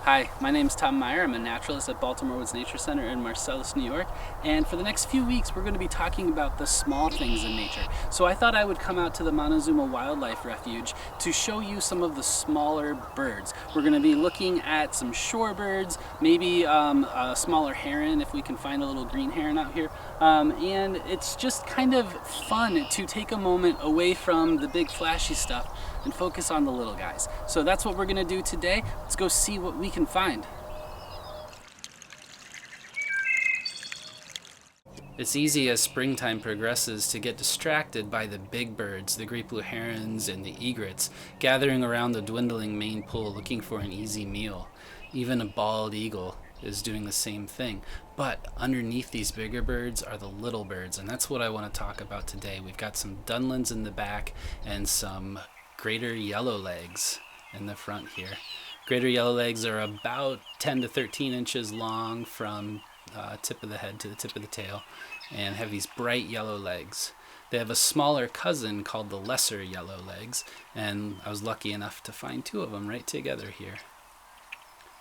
Hi, my name is Tom Meyer. I'm a naturalist at Baltimore Woods Nature Center in Marcellus, New York. And for the next few weeks, we're going to be talking about the small things in nature. So I thought I would come out to the Montezuma Wildlife Refuge to show you some of the smaller birds. We're going to be looking at some shorebirds, maybe a smaller heron if we can find a little green heron out here. And it's just kind of fun to take a moment away from the big flashy stuff and focus on the little guys. So that's what we're going to do today. Let's go see what we can find. It's easy as springtime progresses to get distracted by the big birds, the great blue herons and the egrets, gathering around the dwindling main pool looking for an easy meal. Even a bald eagle is doing the same thing. But underneath these bigger birds are the little birds, and that's what I want to talk about today. We've got some dunlins in the back and some greater yellowlegs in the front here. Greater yellowlegs are about 10 to 13 inches long from tip of the head to the tip of the tail and have these bright yellow legs. They have a smaller cousin called the lesser yellowlegs, and I was lucky enough to find two of them right together here.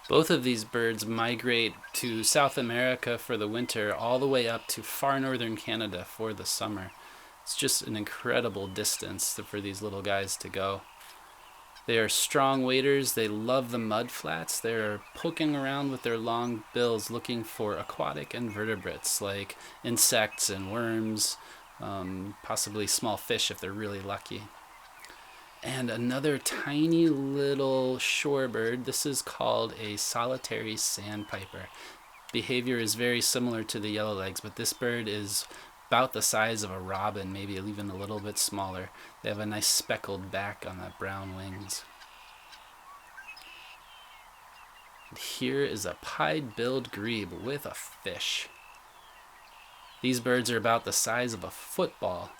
Both of these birds migrate to South America for the winter all the way up to far northern Canada for the summer. It's just an incredible distance for these little guys to go. They are strong waders. They love the mud flats. They're poking around with their long bills looking for aquatic invertebrates like insects and worms, possibly small fish if they're really lucky. And another tiny little shorebird. This is called a solitary sandpiper. Behavior is very similar to the yellowlegs, but this bird is about the size of a robin, maybe even a little bit smaller. They have a nice speckled back on the brown wings. And here is a pied-billed grebe with a fish. These birds are about the size of a football,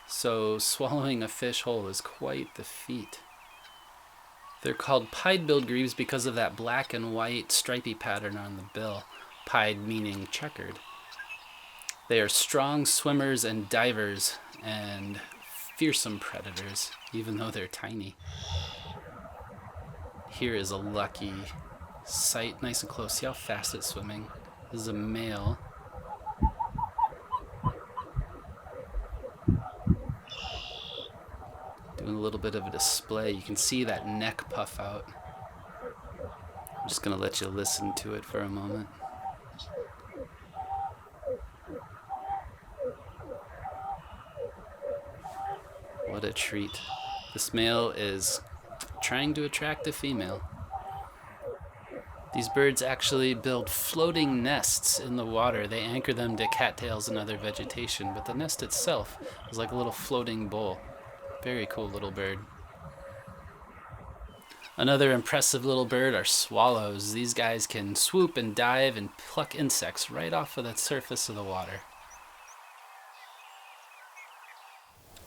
so swallowing a fish whole is quite the feat. They're called pied-billed grebes because of that black and white stripy pattern on the bill, pied meaning checkered. They are strong swimmers and divers and fearsome predators, even though they're tiny. Here is a lucky sight, nice and close. See how fast it's swimming? This is a male. Doing a little bit of a display. You can see that neck puff out. I'm just going to let you listen to it for a moment. What a treat. This male is trying to attract a female. These birds actually build floating nests in the water. They anchor them to cattails and other vegetation, but the nest itself is like a little floating bowl. Very cool little bird. Another impressive little bird are swallows. These guys can swoop and dive and pluck insects right off of the surface of the water.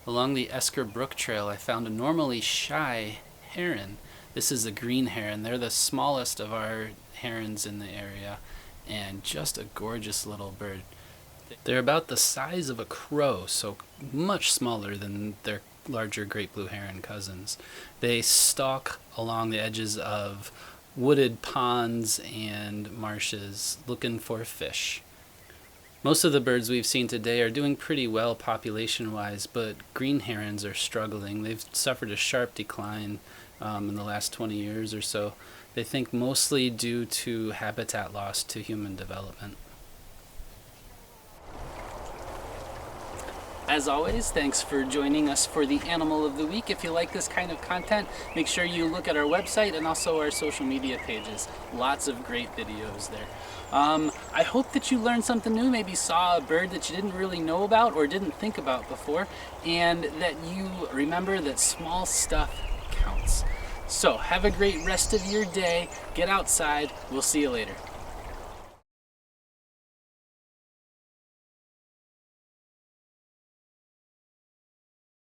Along the Esker Brook Trail, I found a normally shy heron. This is a green heron. They're the smallest of our herons in the area, and just a gorgeous little bird. They're about the size of a crow, so much smaller than their larger great blue heron cousins. They stalk along the edges of wooded ponds and marshes looking for fish. Most of the birds we've seen today are doing pretty well population-wise, but green herons are struggling. They've suffered a sharp decline in the last 20 years or so. They think mostly due to habitat loss to human development. As always, thanks for joining us for the Animal of the Week. If you like this kind of content, make sure you look at our website and also our social media pages. Lots of great videos there. I hope that you learned something new, maybe saw a bird that you didn't really know about or didn't think about before, and that you remember that small stuff counts. So have a great rest of your day. Get outside. We'll see you later.